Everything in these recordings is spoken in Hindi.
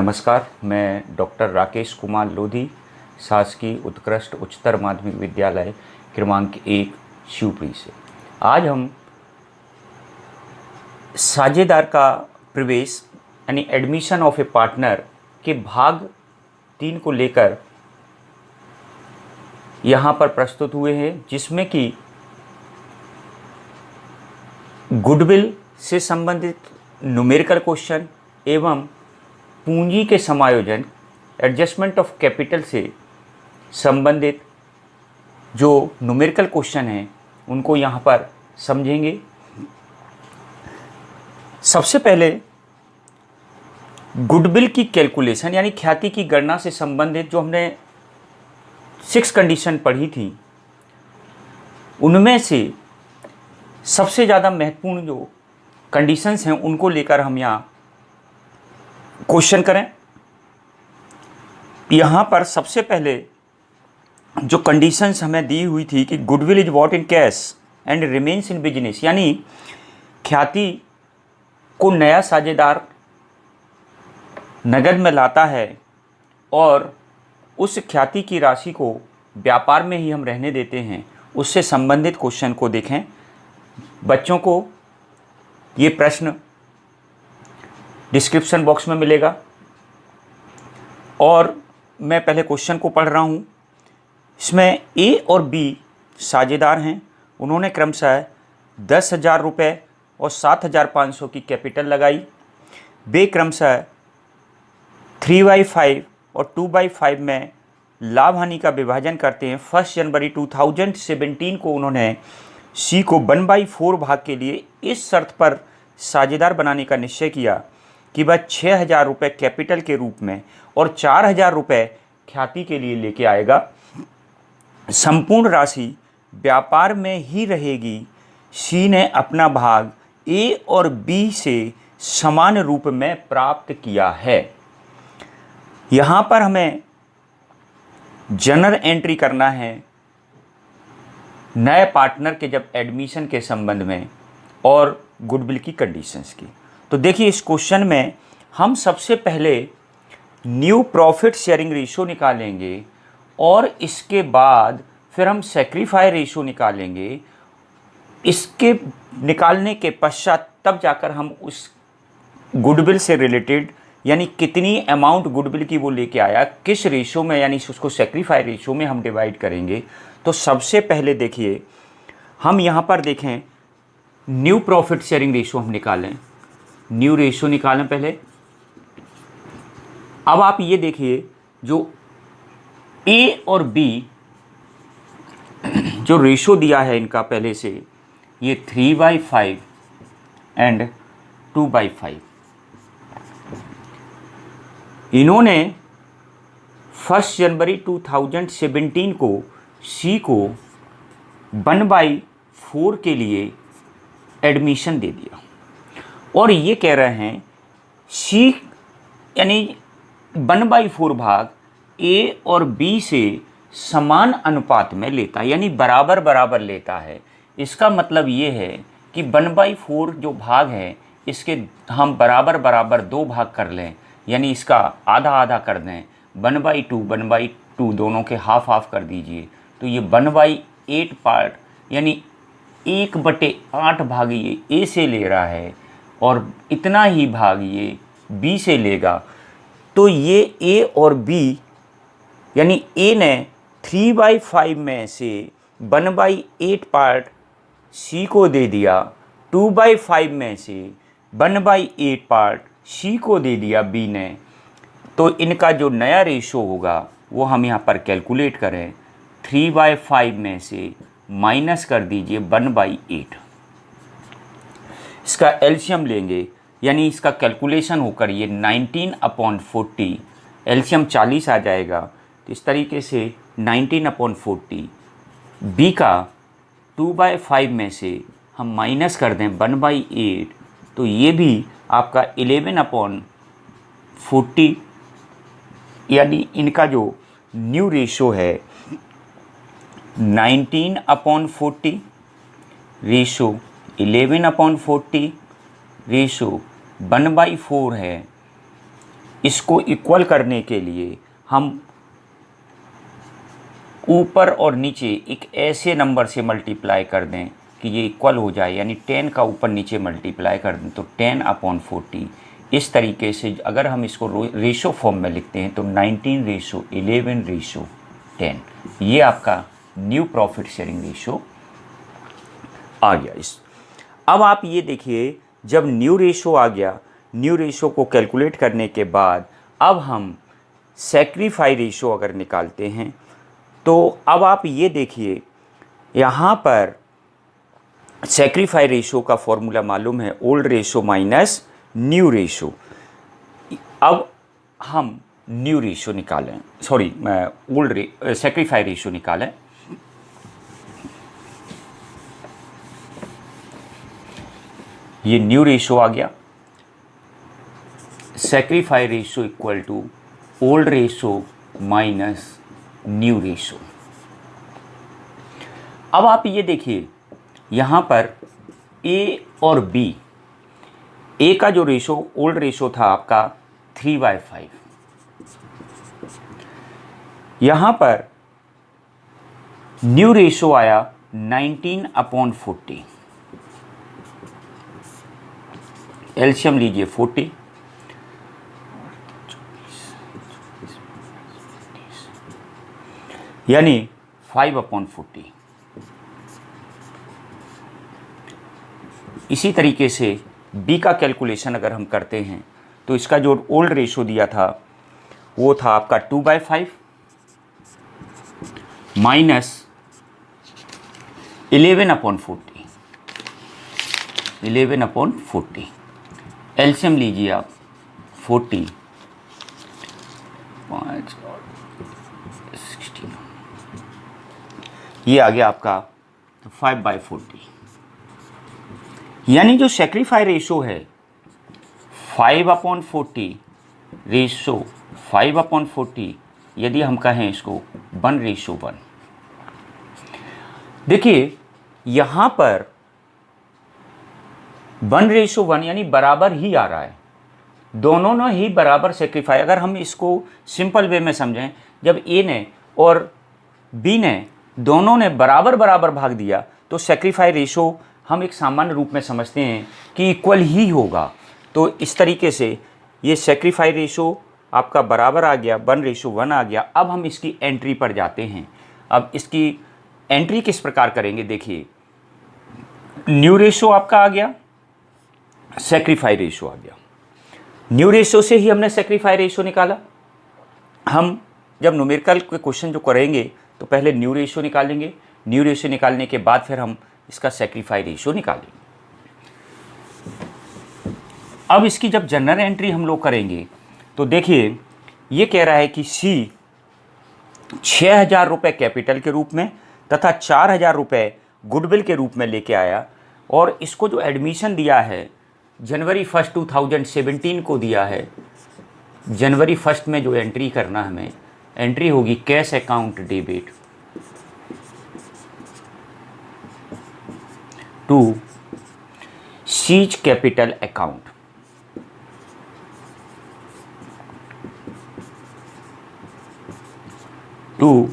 नमस्कार, मैं डॉक्टर राकेश कुमार लोधी, शासकीय उत्कृष्ट उच्चतर माध्यमिक विद्यालय क्रमांक 1 शिवपुरी से। आज हम साझेदार का प्रवेश यानी एडमिशन ऑफ ए पार्टनर के भाग 3 को लेकर यहाँ पर प्रस्तुत हुए हैं, जिसमें कि गुडविल से संबंधित न्यूमेरिकल क्वेश्चन एवं पूंजी के समायोजन एडजस्टमेंट ऑफ कैपिटल से संबंधित जो न्यूमेरिकल क्वेश्चन हैं उनको यहाँ पर समझेंगे। सबसे पहले गुडविल की कैलकुलेशन यानी ख्याति की गणना से संबंधित जो हमने 6 कंडीशन पढ़ी थी, उनमें से सबसे ज़्यादा महत्वपूर्ण जो कंडीशंस हैं उनको लेकर हम यहाँ क्वेश्चन करें। यहाँ पर सबसे पहले जो कंडीशंस हमें दी हुई थी कि goodwill is bought in cash and remains in business, यानी ख्याति को नया साझेदार नगद में लाता है और उस ख्याति की राशि को व्यापार में ही हम रहने देते हैं, उससे संबंधित क्वेश्चन को देखें। बच्चों को ये प्रश्न डिस्क्रिप्शन बॉक्स में मिलेगा और मैं पहले क्वेश्चन को पढ़ रहा हूँ। इसमें ए और बी साझेदार हैं। उन्होंने क्रमशः 10,000 रुपये और 7,500 की कैपिटल लगाई। वे क्रमशः 3/5 और 2/5 में लाभ हानि का विभाजन करते हैं। 1 जनवरी 2017 को उन्होंने सी को 1/4 भाग के लिए इस शर्त पर साझेदार बनाने का निश्चय किया कि वह 6,000 रुपये कैपिटल के रूप में और 4,000 रुपये ख्याति के लिए लेके आएगा। संपूर्ण राशि व्यापार में ही रहेगी। सी ने अपना भाग ए और बी से समान रूप में प्राप्त किया है। यहाँ पर हमें जनरल एंट्री करना है नए पार्टनर के जब एडमिशन के संबंध में और गुडविल की कंडीशंस की। तो देखिए, इस क्वेश्चन में हम सबसे पहले न्यू प्रॉफिट शेयरिंग रेशो निकालेंगे और इसके बाद फिर हम सेक्रीफाई रेशो निकालेंगे। इसके निकालने के पश्चात तब जाकर हम उस गुडविल से रिलेटेड यानी कितनी अमाउंट गुडविल की वो लेके आया, किस रेशो में यानी उसको सेक्रीफाई रेशो में हम डिवाइड करेंगे। तो सबसे पहले देखिए, हम यहाँ पर देखें न्यू प्रॉफिट शेयरिंग रेशो हम निकालें। न्यू रेशो निकालें पहले। अब आप ये देखिए, जो ए और बी जो रेशो दिया है इनका पहले से, ये 3/5 एंड 2/5। इन्होंने 1 जनवरी 2017 को सी को 1/4 के लिए एडमिशन दे दिया और ये कह रहे हैं सी यानी 1/4 भाग ए और बी से समान अनुपात में लेता है, यानी बराबर बराबर लेता है। इसका मतलब ये है कि 1/4 जो भाग है इसके हम बराबर बराबर 2 भाग कर लें, यानी इसका आधा आधा कर दें। 1/2 दोनों के हाफ कर दीजिए, तो ये 1/8 पार्ट यानी 1/8 भाग ये ए से ले रहा है और इतना ही भाग ये बी से लेगा। तो ये ए और बी यानी ए ने 3/5 में से 1/8 पार्ट सी को दे दिया, 2/5 में से 1/8 पार्ट सी को दे दिया बी ने। तो इनका जो नया रेशो होगा वो हम यहाँ पर कैलकुलेट करें। 3/5 में से माइनस कर दीजिए 1/8। इसका एलसीएम लेंगे, यानी इसका कैलकुलेशन होकर ये 19/40, एलसीएम 40 आ जाएगा। तो इस तरीके से 19/40 बी का 2/5 में से हम माइनस कर दें 1/8, तो ये भी आपका 11/40 यानी इनका जो न्यू रेशो है 19/40 रेशो 11/40 रेशो 1/4 है। इसको इक्वल करने के लिए हम ऊपर और नीचे एक ऐसे नंबर से मल्टीप्लाई कर दें कि ये इक्वल हो जाए, यानी 10 का ऊपर नीचे मल्टीप्लाई कर दें तो 10/40। इस तरीके से अगर हम इसको रेशो फॉर्म में लिखते हैं तो 19:11:10 ये आपका न्यू प्रॉफिट शेयरिंग रेशो आ गया। अब आप ये देखिए, जब न्यू रेशो आ गया, न्यू रेशो को कैलकुलेट करने के बाद अब हम सैक्रिफाई रेशो अगर निकालते हैं तो अब आप ये देखिए, यहाँ पर सैक्रिफाई रेशो का फॉर्मूला मालूम है, old ratio minus new ratio. अब हम न्यू रेशो निकालें, सॉरी सैक्रिफाई रेशो निकालें। ये न्यू रेशो आ गया, sacrifice ratio equal to old ratio minus new ratio. अब आप ये देखिए, यहाँ पर ए और बी, ए का जो रेशो ओल्ड रेशो था आपका 3/5, यहाँ पर न्यू रेशो आया 19/40। एलसीएम लीजिए 40, यानी 5/40। इसी तरीके से बी का कैलकुलेशन अगर हम करते हैं तो इसका जो ओल्ड रेशो दिया था वो था आपका 2/5 माइनस 11/40, 11/40। एलसीएम लीजिए आप 40, 5 और 16, ये आ गया आपका 5/40। यानी जो सैक्रिफाई रेशो है 5/40 रेशो 5/40, यदि हम कहें इसको 1:1। देखिए यहाँ पर 1:1 यानी बराबर ही आ रहा है, दोनों ने ही बराबर सैक्रिफाई। अगर हम इसको सिंपल वे में समझें, जब ए ने और बी ने दोनों ने बराबर बराबर भाग दिया तो सैक्रिफाई रेशो हम एक सामान्य रूप में समझते हैं कि इक्वल ही होगा। तो इस तरीके से ये सैक्रिफाई रेशो आपका बराबर आ गया, 1:1 आ गया। अब हम इसकी एंट्री पर जाते हैं। अब इसकी एंट्री किस प्रकार करेंगे, देखिए न्यू रेशो आपका आ गया, सैक्रिफाई रेशो आ गया। न्यू रेशो से ही हमने सैक्रिफाई रेशो निकाला। हम जब न्यूमेरिकल के क्वेश्चन जो करेंगे तो पहले न्यू रेशो निकालेंगे, न्यू रेशो निकालने के बाद फिर हम इसका सैक्रिफाई रेशो निकालेंगे। अब इसकी जब जनरल एंट्री हम लोग करेंगे तो देखिए ये कह रहा है कि सी 6,000 रुपये कैपिटल के रूप में तथा 4,000 रुपये गुडविल के रूप में लेके आया, और इसको जो एडमिशन दिया है जनवरी 1 2017 को दिया है। जनवरी 1 में जो एंट्री करना हमें, एंट्री होगी cash account debit to C's capital account. To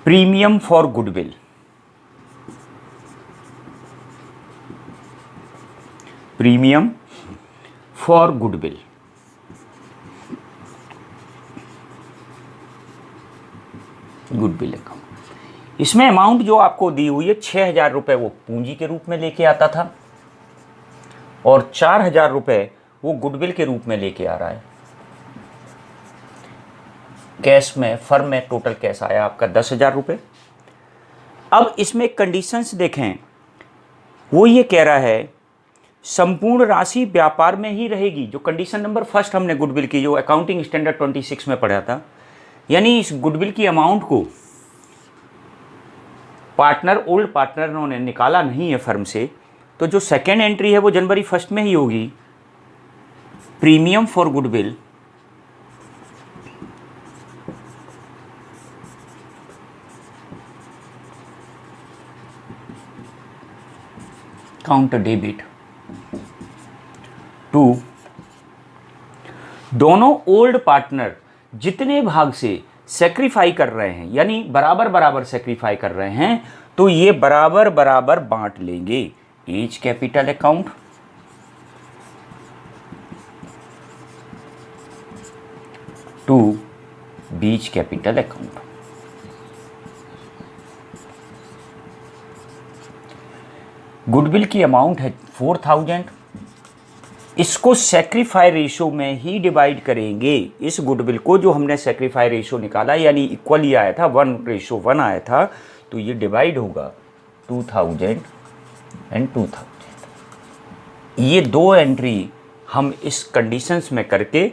premium for goodwill, premium for goodwill. Goodwill account, इसमें अमाउंट जो आपको दी हुई है 6,000 रुपये वो पूंजी के रूप में लेके आता था और 4,000 रुपये वो गुडविल के रूप में लेके आ रहा है। कैश में फर्म में टोटल कैश आया आपका 10,000 रुपये। अब इसमें कंडीशंस देखें, वो ये कह रहा है संपूर्ण राशि व्यापार में ही रहेगी। जो कंडीशन नंबर फर्स्ट हमने गुडविल की, जो अकाउंटिंग स्टैंडर्ड 26 में पढ़ा था, यानी इस गुडविल की अमाउंट को ओल्ड पार्टनर ने निकाला नहीं है फर्म से, तो जो सेकेंड एंट्री है वो जनवरी 1 में ही होगी। Premium for goodwill counter debit to दोनों ओल्ड पार्टनर जितने भाग से सेक्रीफाई कर रहे हैं, यानी बराबर बराबर सेक्रीफाई कर रहे हैं, तो ये बराबर बराबर बांट लेंगे A's capital account to B's capital account. Goodwill की अमाउंट है 4000, इसको सेक्रीफाई रेशो में ही डिवाइड करेंगे। इस गुडविल को जो हमने सेक्रीफाई रेशो निकाला यानी इक्वली आया था 1:1 आया था, तो ये डिवाइड होगा 2000 एंड 2000। ये दो एंट्री हम इस कंडीशंस में करके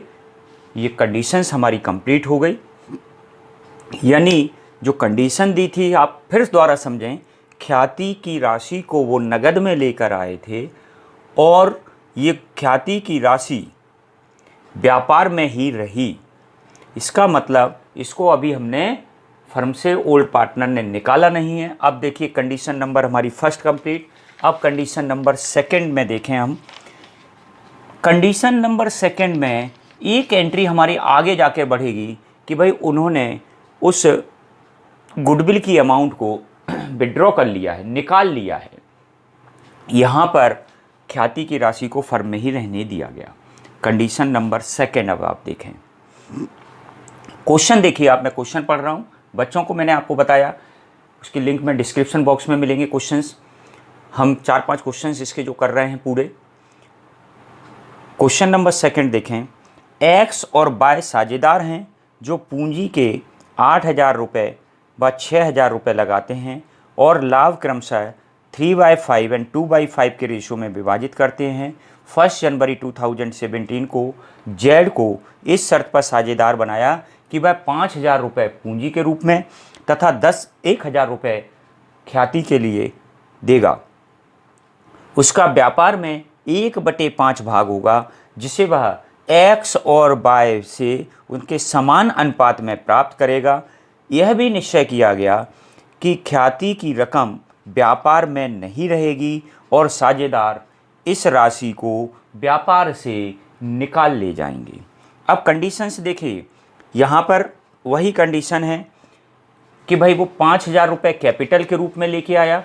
ये कंडीशंस हमारी कंप्लीट हो गई। यानी जो कंडीशन दी थी, आप फिर दोबारा समझें, ख्याति की राशि को वो नगद में लेकर आए थे और ये ख्याति की राशि व्यापार में ही रही। इसका मतलब इसको अभी हमने फर्म से ओल्ड पार्टनर ने निकाला नहीं है। अब देखिए कंडीशन नंबर हमारी फर्स्ट कंप्लीट। अब कंडीशन नंबर सेकंड में देखें हम। कंडीशन नंबर सेकंड में एक एंट्री हमारी आगे जाके बढ़ेगी कि भाई उन्होंने उस गुडविल की अमाउंट को विड्रॉ कर लिया है, निकाल लिया है। यहाँ पर ख्याति की राशि को फर्म में ही रहने दिया गया। कंडीशन नंबर सेकंड अब आप देखें। क्वेश्चन देखिए आप, मैं क्वेश्चन पढ़ रहा हूँ, बच्चों को मैंने आपको बताया, उसकी लिंक में डिस्क्रिप्शन बॉक्स में मिलेंगे क्वेश्चंस। हम 4-5 क्वेश्चंस इसके जो कर रहे हैं पूरे। क्वेश्चन नंबर सेकंड देखें। एक्स और वाई साझेदार हैं जो पूंजी के 8000 रुपये व 6000 रुपये लगाते हैं और लाभ क्रमशः 3/5 एंड 2/5 के रेशो में विभाजित करते हैं। 1 जनवरी 2017 को जेड को इस शर्त पर साझेदार बनाया कि वह 5000 रुपये पूंजी के रूप में तथा 10,000 रुपये ख्याति के लिए देगा। उसका व्यापार में 1/5 भाग होगा जिसे वह एक्स और वाई से उनके समान अनुपात में प्राप्त करेगा। यह भी निश्चय किया गया कि ख्याति की रकम व्यापार में नहीं रहेगी और साझेदार इस राशि को व्यापार से निकाल ले जाएंगे। अब कंडीशंस देखिए, यहाँ पर वही कंडीशन है कि भाई वो 5000 रुपये कैपिटल के रूप में लेके आया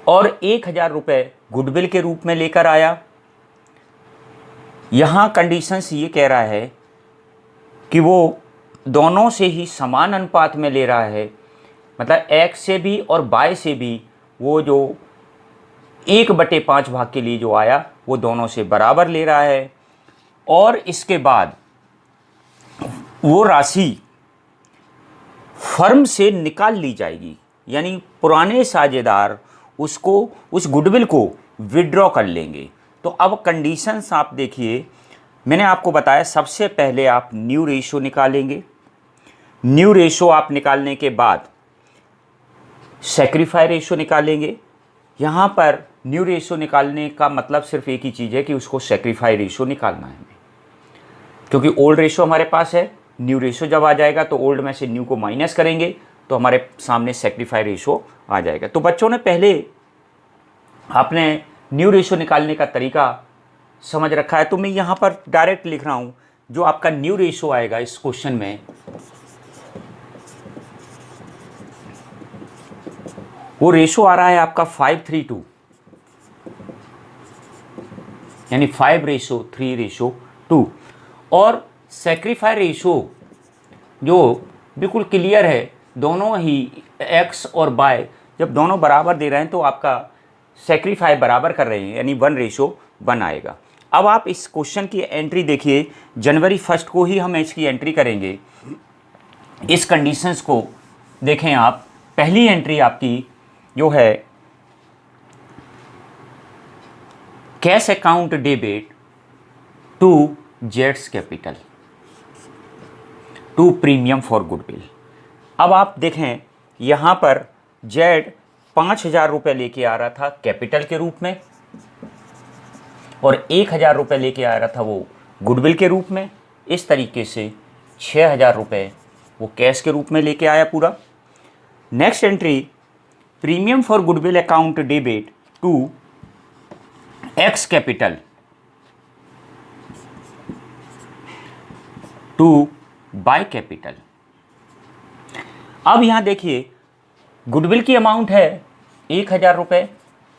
और 1000 रुपये गुडविल के रूप में लेकर आया। यहाँ कंडीशंस ये कह रहा है कि वो दोनों से ही समान अनुपात में ले रहा है, मतलब एक्स से भी और वाई से भी वो जो 1/5 भाग के लिए जो आया वो दोनों से बराबर ले रहा है। और इसके बाद वो राशि फर्म से निकाल ली जाएगी, यानी पुराने साझेदार उसको, उस गुडविल को विड्रॉ कर लेंगे। तो अब कंडीशंस आप देखिए, मैंने आपको बताया सबसे पहले आप न्यू रेशो निकालेंगे। न्यू रेशो आप निकालने के बाद सेक्रीफाई रेशो निकालेंगे। यहाँ पर न्यू रेशो निकालने का मतलब सिर्फ एक ही चीज़ है कि उसको सेक्रीफाई रेशो निकालना है, क्योंकि ओल्ड रेशो हमारे पास है। न्यू रेशो जब आ जाएगा तो ओल्ड में से न्यू को माइनस करेंगे तो हमारे सामने सेक्रीफाई रेशो आ जाएगा। तो बच्चों ने पहले आपने न्यू रेशो निकालने का तरीका समझ रखा है, तो मैं यहाँ पर डायरेक्ट लिख रहा हूँ। जो आपका न्यू रेशो आएगा इस क्वेश्चन में, वो रेशो आ रहा है आपका 5:3:2, यानी 5:3:2। और सेक्रीफाई रेशो जो बिल्कुल क्लियर है, दोनों ही एक्स और वाई जब दोनों बराबर दे रहे हैं तो आपका सेक्रीफाई बराबर कर रहे हैं, यानी 1:1 आएगा। अब आप इस क्वेश्चन की एंट्री देखिए, जनवरी 1 को ही हम इसकी एंट्री करेंगे। इस कंडीशंस को देखें आप। पहली एंट्री आपकी जो है कैश अकाउंट डेबिट टू जेड्स capital to premium for goodwill. अब आप देखें यहाँ पर जेड 5000 रुपये लेके आ रहा था कैपिटल के रूप में और 1000 रुपये लेके आ रहा था वो गुडविल के रूप में। इस तरीके से 6000 रुपये वो कैश के रूप में लेके आया पूरा। Next entry premium for goodwill account debit to X capital to Y capital. अब यहाँ देखिए गुडविल की अमाउंट है 1000 रुपये,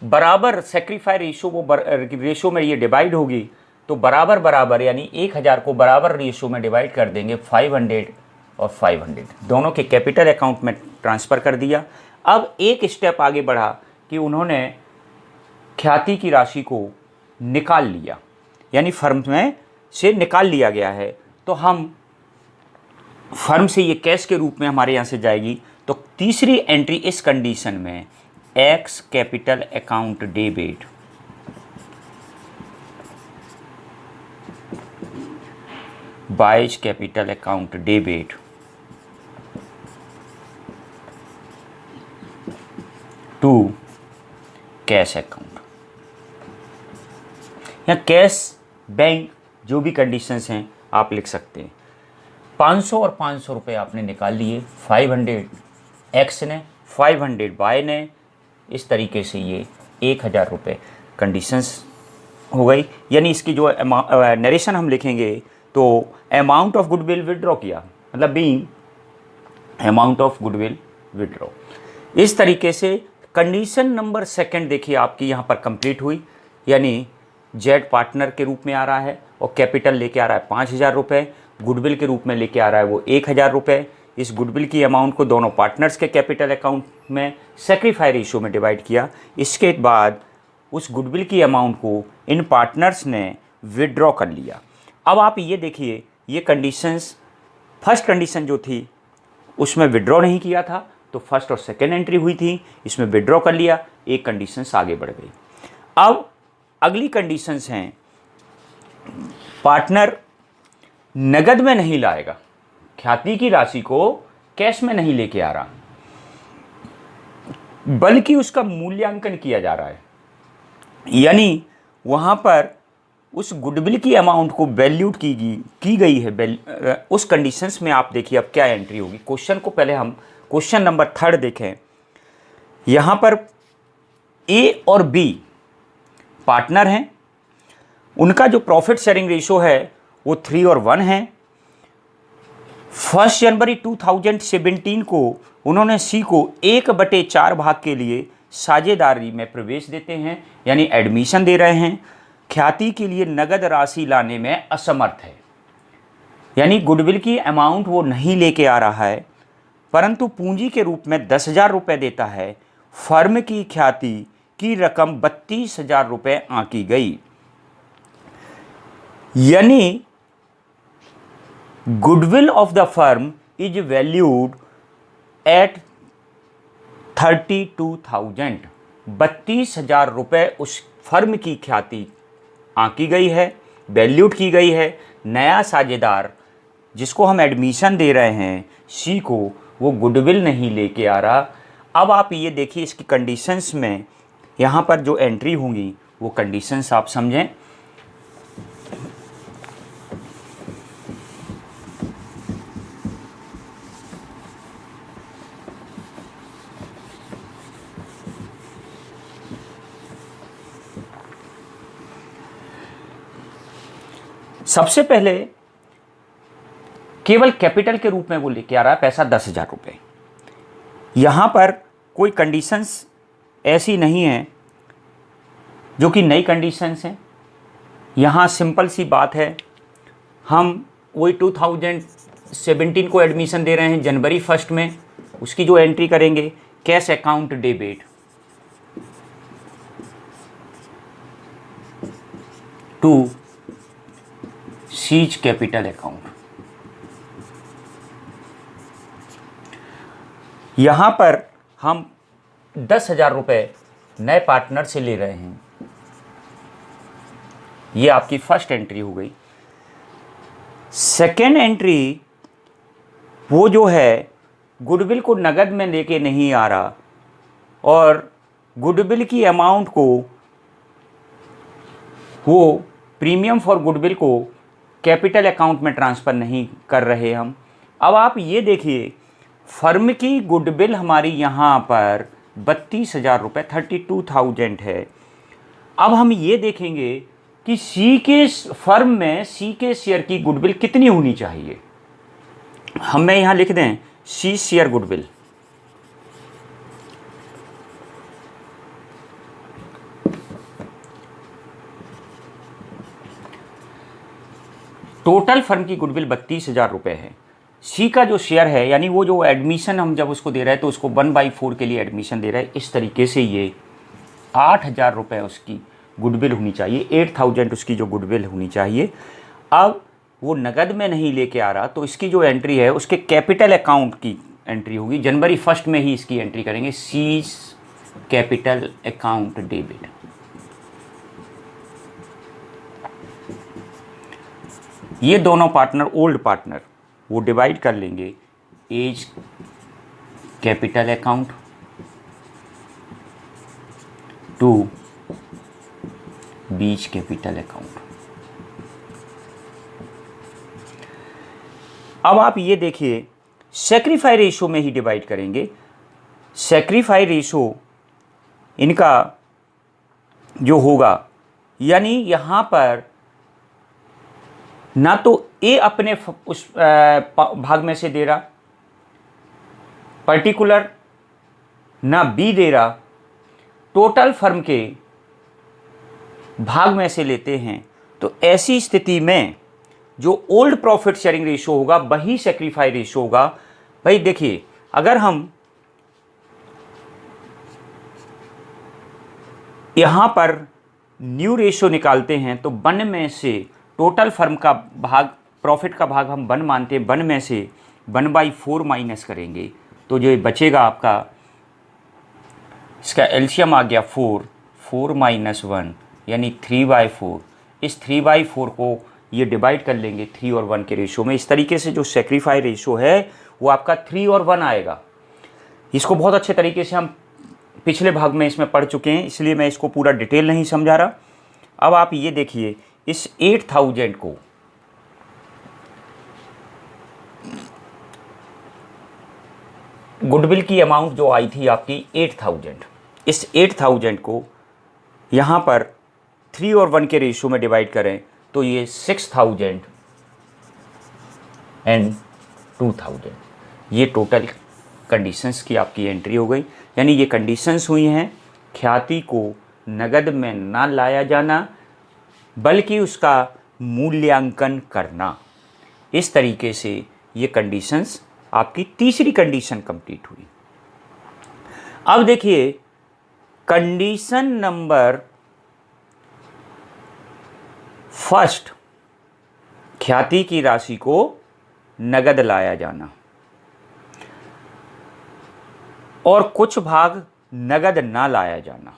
बराबर सेक्रीफाई रेशो, वो रेशो में ये डिवाइड होगी तो बराबर बराबर, यानी 1000 को बराबर रेशो में डिवाइड कर देंगे, 500 और 500 दोनों के कैपिटल अकाउंट में ट्रांसफ़र कर दिया। अब एक स्टेप आगे बढ़ा कि उन्होंने ख्याति की राशि को निकाल लिया, यानी फर्म में से निकाल लिया गया है, तो हम फर्म से ये कैश के रूप में हमारे यहाँ से जाएगी। तो तीसरी एंट्री इस कंडीशन में X capital account debit Y's capital account debit to cash account, या कैश बैंक जो भी कंडीशंस हैं आप लिख सकते हैं। 500 और 500 रुपये आपने निकाल लिए, 500 एक्स ने, 500 वाई ने, इस तरीके से ये 1000 रुपये कंडीशंस हो गई। यानी इसकी जो नरेशन हम लिखेंगे तो अमाउंट ऑफ गुडविल विड्रॉ किया, मतलब being amount of goodwill withdraw. इस तरीके से कंडीशन नंबर सेकंड देखिए आपकी यहाँ पर कंप्लीट हुई, यानी जेड पार्टनर के रूप में आ रहा है और कैपिटल लेके आ रहा है 5000 रुपये, गुडविल के रूप में लेके आ रहा है वो 1000 रुपये। इस गुडविल की अमाउंट को दोनों पार्टनर्स के कैपिटल अकाउंट में सेक्रीफाई रेशियो में डिवाइड किया। इसके बाद उस गुडविल की अमाउंट को इन पार्टनर्स ने विड्रॉ कर लिया। अब आप ये देखिए, ये कंडीशंस, फर्स्ट कंडीशन जो थी उसमें विड्रॉ नहीं किया था, तो फर्स्ट और सेकेंड एंट्री हुई थी, इसमें विड्रॉ कर लिया, एक कंडीशंस आगे बढ़ गई। अब अगली कंडीशंस हैं, पार्टनर नगद में नहीं लाएगा, ख्याति की राशि को कैश में नहीं लेके आ रहा, बल्कि उसका मूल्यांकन किया जा रहा है, यानी वहाँ पर उस गुडविल की अमाउंट को वैल्यूड की गई है। उस कंडीशंस में आप देखिए अब क्या एंट्री होगी। क्वेश्चन को पहले हम क्वेश्चन नंबर 3 देखें। यहाँ पर ए और बी पार्टनर हैं, उनका जो प्रॉफिट शेयरिंग रेशो है वो 3 और 1 है। 1 जनवरी 2017 को उन्होंने सी को 1/4 भाग के लिए साझेदारी में प्रवेश देते हैं, यानी एडमिशन दे रहे हैं। ख्याति के लिए नगद राशि लाने में असमर्थ है, यानी गुडविल की अमाउंट वो नहीं लेके आ रहा है, परंतु पूंजी के रूप में 10,000 रुपये देता है। फर्म की ख्याति की रकम 32,000 रुपये आंकी गई, यानी goodwill of the firm is valued at 32,000। 32,000 रुपये उस फर्म की ख्याति आंकी गई है, वैल्यूड की गई है। नया साझेदार जिसको हम एडमिशन दे रहे हैं सी को, वो गुडविल नहीं लेके आ रहा। अब आप ये देखिए इसकी कंडीशंस में यहाँ पर जो एंट्री होंगी वो कंडीशंस आप समझें। सबसे पहले केवल कैपिटल के रूप में वो लेके आ रहा है पैसा 10,000 रुपये। यहाँ पर कोई कंडीशंस ऐसी नहीं है जो कि नई कंडीशंस हैं। यहाँ सिंपल सी बात है, हम वही 2017 को एडमिशन दे रहे हैं जनवरी 1 में, उसकी जो एंट्री करेंगे cash account debit to C's capital account. यहाँ पर हम 10,000 रुपये नए पार्टनर से ले रहे हैं, ये आपकी फर्स्ट एंट्री हो गई। सेकेंड एंट्री वो जो है गुडविल को नगद में लेके नहीं आ रहा और गुडविल की अमाउंट को, वो प्रीमियम फॉर गुडविल को कैपिटल अकाउंट में ट्रांसफ़र नहीं कर रहे हम। अब आप ये देखिए, फर्म की गुडविल हमारी यहाँ पर 32,000 रुपये 32,000 है। अब हम ये देखेंगे कि सी के फर्म में सी के शेयर की गुडविल कितनी होनी चाहिए। मैं यहाँ लिख दें C share goodwill. Total firm की गुडविल 32,000 रुपये है। सी का जो शेयर है, यानी वो जो एडमिशन हम जब उसको दे रहे हैं तो उसको 1/4 के लिए एडमिशन दे रहे हैं। इस तरीके से ये 8,000 रुपये उसकी गुडविल होनी चाहिए, 8,000 उसकी जो गुडविल होनी चाहिए। अब वो नगद में नहीं लेके आ रहा, तो इसकी जो एंट्री है उसके कैपिटल अकाउंट की एंट्री होगी। जनवरी 1 में ही इसकी एंट्री करेंगे, सीज कैपिटल अकाउंट डेबिट। ये दोनों पार्टनर, ओल्ड पार्टनर, वो डिवाइड कर लेंगे A's capital account to B's capital account. अब आप ये देखिए, सैक्रिफाई रेशो में ही डिवाइड करेंगे। सैक्रिफाई रेशो इनका जो होगा, यानी यहाँ पर ना तो ए अपने उस भाग में से दे रहा पर्टिकुलर, ना बी दे रहा, टोटल फर्म के भाग में से लेते हैं। तो ऐसी स्थिति में जो ओल्ड प्रॉफिट शेयरिंग रेशो होगा वही सैक्रिफाई रेशो होगा। भाई देखिए, अगर हम यहां पर न्यू रेशो निकालते हैं तो 1 में से टोटल फर्म का भाग, प्रॉफिट का भाग हम 1 मानते हैं, 1 में से 1/4 माइनस करेंगे तो जो बचेगा आपका, इसका एलसीएम आ गया 4, 4 - 1 यानी 3/4। इस 3/4 को ये डिवाइड कर लेंगे 3 और 1 के रेशो में। इस तरीके से जो सैक्रिफाई रेशो है वो आपका 3 और 1 आएगा। इसको बहुत अच्छे तरीके से हम पिछले भाग में इसमें पढ़ चुके हैं, इसलिए मैं इसको पूरा डिटेल नहीं समझा रहा। अब आप ये देखिए, इस 8,000 को गुडविल की अमाउंट जो आई थी आपकी 8,000, इस 8,000 को यहाँ पर 3 और 1 के रेशियो में डिवाइड करें तो ये 6,000 एंड 2,000, ये टोटल कंडीशंस की आपकी एंट्री हो गई। यानी ये कंडीशंस हुई हैं ख्याति को नगद में ना लाया जाना बल्कि उसका मूल्यांकन करना। इस तरीके से ये कंडीशंस, आपकी तीसरी कंडीशन कंप्लीट हुई। अब देखिए कंडीशन नंबर फर्स्ट, ख्याति की राशि को नगद लाया जाना और कुछ भाग नगद ना लाया जाना,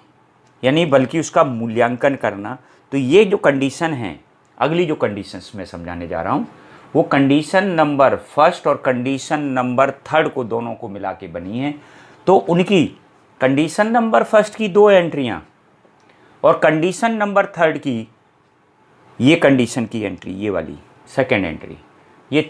यानी बल्कि उसका मूल्यांकन करना। तो ये जो कंडीशन है, अगली जो कंडीशंस मैं समझाने जा रहा हूँ वो कंडीशन नंबर फर्स्ट और कंडीशन नंबर थर्ड को, दोनों को मिला के बनी है। तो उनकी कंडीशन नंबर फर्स्ट की 2 एंट्रियाँ और कंडीशन नंबर थर्ड की ये कंडीशन की एंट्री, ये वाली सेकेंड एंट्री, ये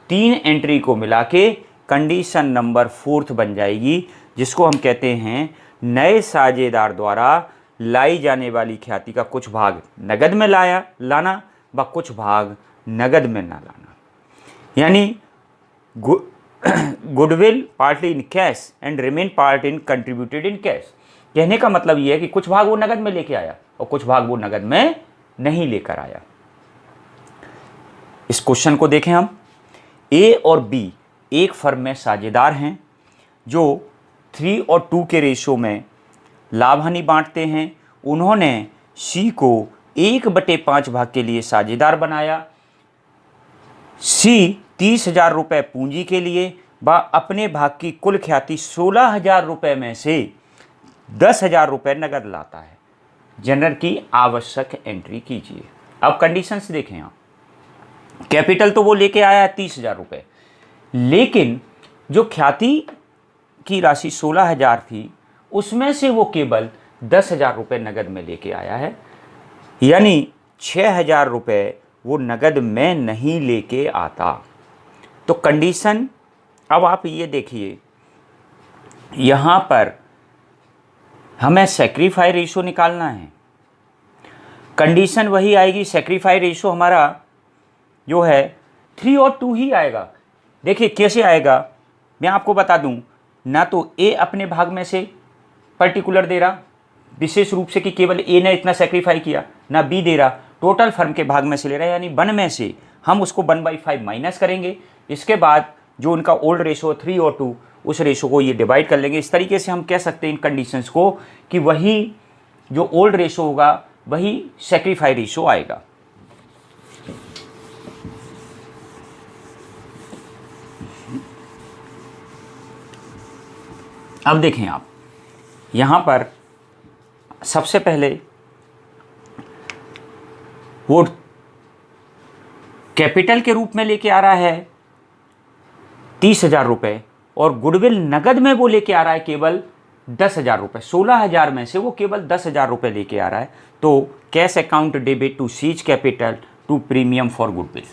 3 एंट्री को मिला के कंडीशन नंबर 4 बन जाएगी, जिसको हम कहते हैं नए साझेदार द्वारा लाई जाने वाली ख्याति का कुछ भाग नगद में लाना व कुछ भाग नगद में ना लाना। यानी goodwill partly in cash and remain part in contributed in cash. कहने का मतलब ये है कि कुछ भाग वो नगद में लेके आया और कुछ भाग वो नगद में नहीं लेकर आया। इस क्वेश्चन को देखें हम, ए और बी एक फर्म में साझेदार हैं जो 3 और 2 के रेशो में लाभ हानि बांटते हैं। उन्होंने सी को 1/5 भाग के लिए साझेदार बनाया। सी 30,000 रुपये पूंजी के लिए व अपने भाग की कुल ख्याति 16,000 रुपये में से 10,000 रुपये नगद लाता है। जनरल की आवश्यक एंट्री कीजिए। अब कंडीशंस देखें आप, कैपिटल तो वो लेके आया है 30,000 रुपये, लेकिन जो ख्याति की राशि 16,000 थी उसमें से वो केवल 10,000 रुपये नगद में लेके आया है, यानी 6,000 रुपये वो नगद में नहीं लेके आता। तो कंडीशन, अब आप ये देखिए यहाँ पर हमें सैक्रिफाई रेशो निकालना है। कंडीशन वही आएगी, सैक्रिफाई रेशो हमारा जो है 3 और 2 ही आएगा। देखिए कैसे आएगा, मैं आपको बता दूं, ना तो ए अपने भाग में से पर्टिकुलर दे रहा विशेष रूप से कि केवल ए ने इतना सेक्रीफाई किया, ना बी दे रहा टोटल फर्म के भाग में से ले रहा है, यानी 1 में से हम उसको 1/5 माइनस करेंगे। इसके बाद जो उनका ओल्ड रेशो 3 और 2 उस रेशो को ये डिवाइड कर लेंगे। इस तरीके से हम कह सकते हैं इन कंडीशंस को कि वही जो ओल्ड रेशो होगा वही सेक्रीफाई रेशो आएगा। अब देखें आप यहां पर सबसे पहले वो कैपिटल के रूप में लेके आ रहा है 30,000 रुपये और गुडविल नगद में वो लेके आ रहा है केवल 10,000 रुपये। 16,000 में से वो केवल 10,000 रुपये लेके आ रहा है। तो cash account debit to C's capital to premium for goodwill.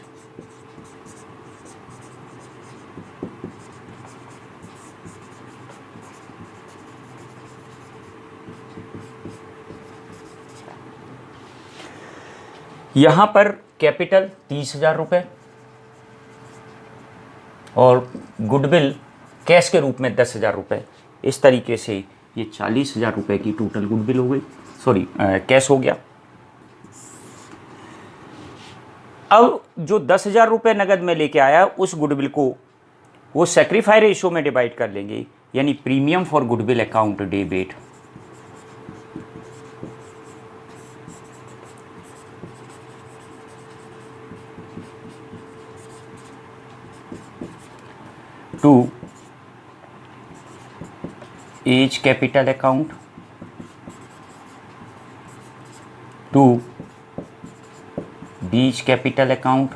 यहां पर कैपिटल 30,000 रुपये और गुडविल कैश के रूप में 10,000 रुपये। इस तरीके से ये 40,000 रुपये की टोटल गुडविल हो गई, सॉरी कैश हो गया। अब जो 10,000 रुपये नगद में लेके आया उस गुडविल को वो सेक्रीफाई रेशो में डिवाइड कर लेंगे, यानी premium for goodwill account debit to A's capital account to B's capital account,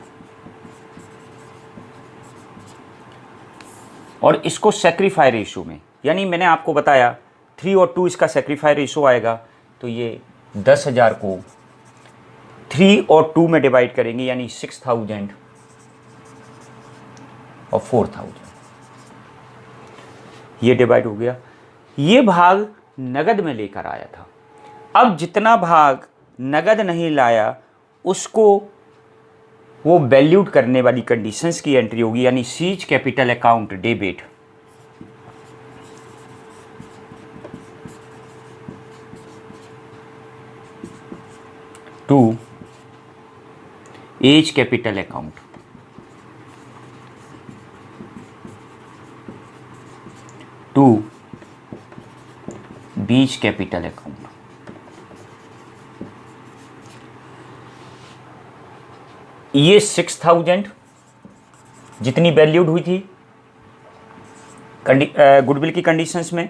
और इसको सेक्रीफाई रेशो में, यानी मैंने आपको बताया 3 और 2 इसका सेक्रीफाई रेशो आएगा। तो ये 10,000 को 3 और 2 में डिवाइड करेंगे, यानी 6,000 और 4,000 ये डिवाइड हो गया। ये भाग नगद में लेकर आया था। अब जितना भाग नगद नहीं लाया उसको वो वैल्यूड करने वाली कंडीशंस की एंट्री होगी, यानी C's capital account debit to A's capital account to B's capital account. ये 6,000 जितनी वैल्यूड हुई थी गुडविल की कंडीशंस में,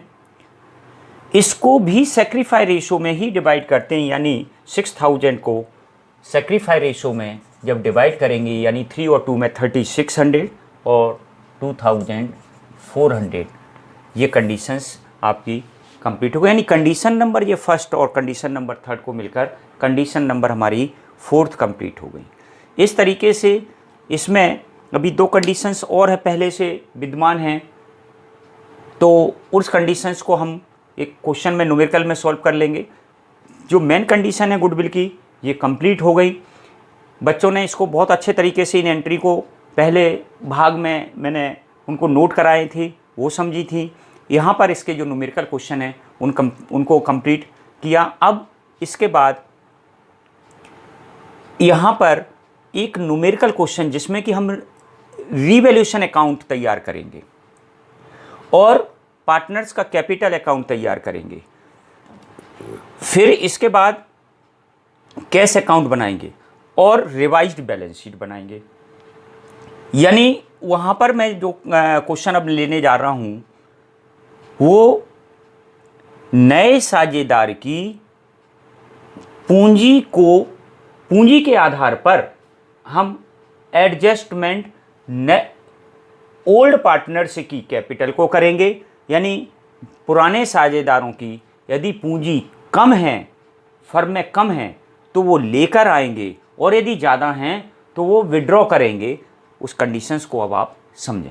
इसको भी सेक्रीफाई रेशो में ही डिवाइड करते हैं, यानी 6,000 को सेक्रीफाई रेशो में जब डिवाइड करेंगे, यानी 3 और 2 में 3,600 और 2,400 ये कंडीशंस आपकी कंप्लीट हो गई। यानी कंडीशन नंबर ये फर्स्ट और कंडीशन नंबर थर्ड को मिलकर कंडीशन नंबर हमारी 4th कंप्लीट हो गई। इस तरीके से इसमें अभी 2 कंडीशंस और है पहले से विद्यमान हैं, तो उस कंडीशंस को हम एक क्वेश्चन में न्यूमेरिकल में सॉल्व कर लेंगे। जो मेन कंडीशन है गुडविल की ये कंप्लीट हो गई। बच्चों ने इसको बहुत अच्छे तरीके से इन एंट्री को पहले भाग में मैंने उनको नोट कराए थी, वो समझी थी। यहाँ पर इसके जो न्यूमेरिकल क्वेश्चन है उनको कंप्लीट किया। अब इसके बाद यहाँ पर एक न्यूमेरिकल क्वेश्चन जिसमें कि हम रीवैल्यूएशन अकाउंट तैयार करेंगे और पार्टनर्स का कैपिटल अकाउंट तैयार करेंगे, फिर इसके बाद कैश अकाउंट बनाएंगे और रिवाइज्ड बैलेंस शीट बनाएंगे। यानी वहाँ पर मैं जो क्वेश्चन अब लेने जा रहा हूँ वो नए साझेदार की पूंजी के आधार पर हम एडजस्टमेंट ओल्ड पार्टनर से की कैपिटल को करेंगे। यानी पुराने साझेदारों की यदि पूंजी कम है, फर्म में कम है, तो वो लेकर आएंगे और यदि ज़्यादा हैं तो वो विड्रॉ करेंगे। उस कंडीशंस को अब आप समझें।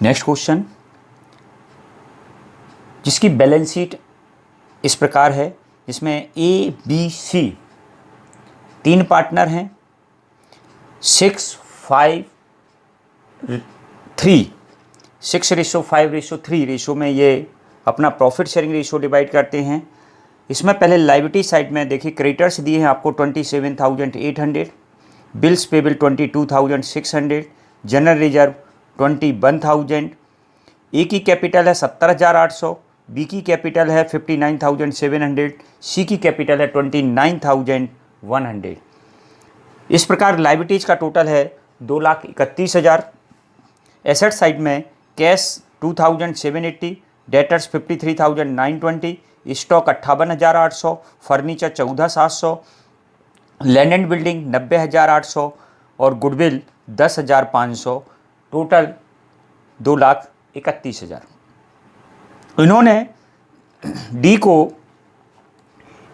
नेक्स्ट क्वेश्चन जिसकी बैलेंस शीट इस प्रकार है इसमें ए बी सी 3 पार्टनर हैं। 6:5:3 रेशो में ये अपना प्रॉफिट शेयरिंग रेशो डिवाइड करते हैं। इसमें पहले लायबिलिटी साइड में देखिए, क्रेडिटर्स दिए हैं आपको 27,800, बिल्स पेबल 22,600, जनरल रिजर्व 21,000, ए की कैपिटल है 70,800, बी की कैपिटल है 59,700, सी की कैपिटल है 29,100। इस प्रकार लायबिलिटीज का टोटल है 2,31,000। एसेट साइड में cash 2,780, debtors 53,920, stock 58,800, furniture 14,700, land and building 90,800 और गुडविल 10,500, टोटल 2,31,000। इन्होंने डी को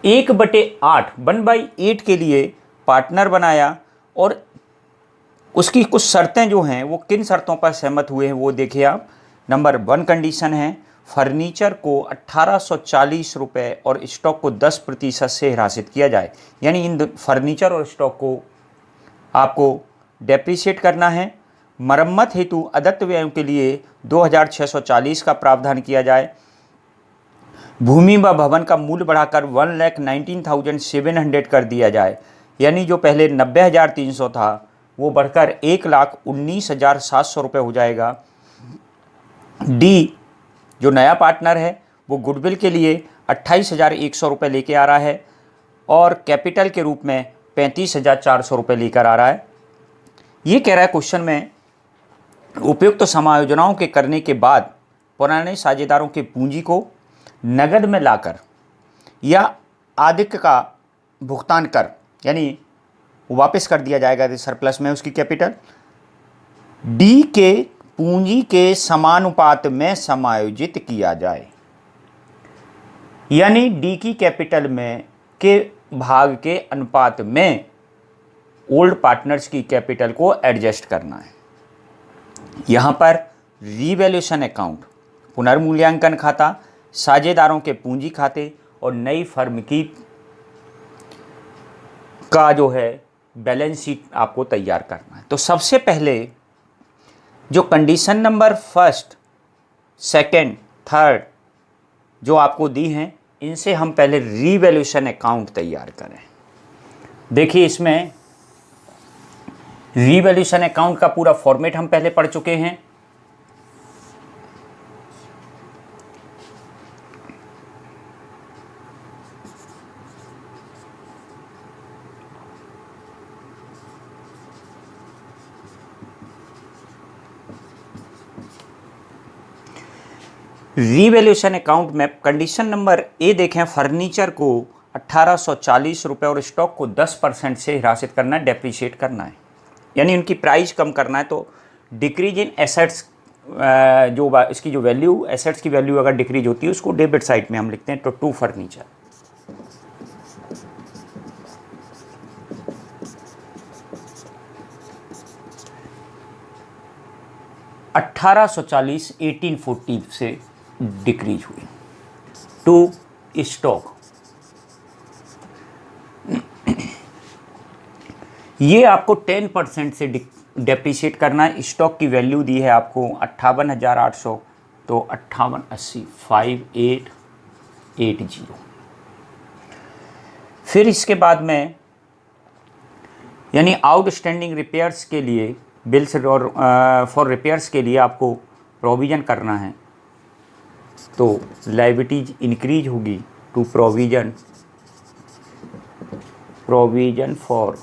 1/8 1/8 के लिए पार्टनर बनाया और उसकी कुछ शर्तें जो हैं वो किन शर्तों पर सहमत हुए हैं वो देखिए आप। नंबर 1 कंडीशन है फर्नीचर को 1,840 रुपये और स्टॉक को 10% से हिरासत किया जाए, यानी इन फर्नीचर और स्टॉक को आपको डेप्रीशिएट करना है। मरम्मत हेतु अदत्त व्ययों के लिए 2,640 का प्रावधान किया जाए। भूमि व भवन का मूल्य बढ़ाकर 1,19,700 कर दिया जाए, यानी जो पहले 90,300 था वो बढ़कर 1,19,700 रुपये हो जाएगा। डी जो नया पार्टनर है वो गुडविल के लिए 28,100 रुपये लेके आ रहा है और कैपिटल के रूप में 35,400 रुपये लेकर आ रहा है। ये कह रहा है क्वेश्चन में, उपयुक्त तो समायोजनाओं के करने के बाद पुराने साझेदारों के पूंजी को नगद में लाकर या आदिक का भुगतान कर, यानी वापस कर दिया जाएगा सरप्लस में उसकी कैपिटल, डी के पूंजी के समानुपात में समायोजित किया जाए, यानी डी की कैपिटल में के भाग के अनुपात में ओल्ड पार्टनर्स की कैपिटल को एडजस्ट करना है। यहाँ पर रीवैल्यूएशन अकाउंट, पुनर्मूल्यांकन खाता, साझेदारों के पूंजी खाते और नई फर्म की का जो है बैलेंस शीट आपको तैयार करना है। तो सबसे पहले जो कंडीशन नंबर 1, 2, 3 जो आपको दी हैं, इनसे हम पहले रीवैल्यूएशन अकाउंट तैयार करें। देखिए इसमें रीवैल्यूएशन अकाउंट का पूरा फॉर्मेट हम पहले पढ़ चुके हैं। रीवैल्यूएशन अकाउंट में कंडीशन नंबर ए देखें, फर्नीचर को 1,840 रुपये और स्टॉक को 10% से हिरासत करना है, डेप्रीशिएट करना है, यानी उनकी प्राइस कम करना है। तो डिक्रीज इन एसेट्स, जो इसकी जो वैल्यू, एसेट्स की वैल्यू अगर डिक्रीज होती है उसको डेबिट साइड में हम लिखते हैं। तो टू फर्नीचर 1840 1840 से डिक्रीज हुई। टू स्टॉक, ये आपको 10% से डेप्रीशिएट करना है। स्टॉक की वैल्यू दी है आपको 58,800, तो 5880 5880। फिर इसके बाद में यानी आउटस्टैंडिंग रिपेयर्स के लिए, बिल्स और फॉर रिपेयर्स के लिए आपको प्रोविज़न करना है, तो लायबिलिटीज इंक्रीज होगी to provision for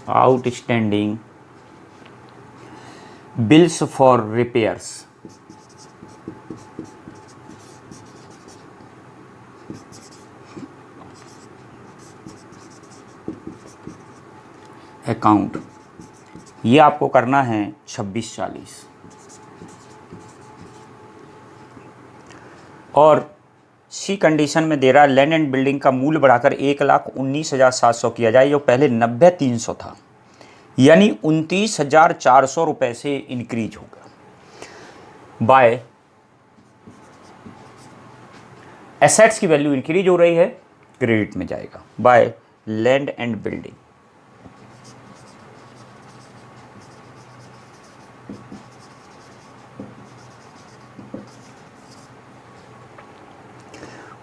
outstanding bills for repairs. Account ये आपको करना है 2640। और सी कंडीशन में दे रहा है लैंड एंड बिल्डिंग का मूल्य बढ़ाकर 1,19,700 किया जाए, जो पहले 90,300 था, यानी 29,400 रुपये से इंक्रीज होगा। बाय एसेट्स की वैल्यू इंक्रीज हो रही है, क्रेडिट में जाएगा। By land and building,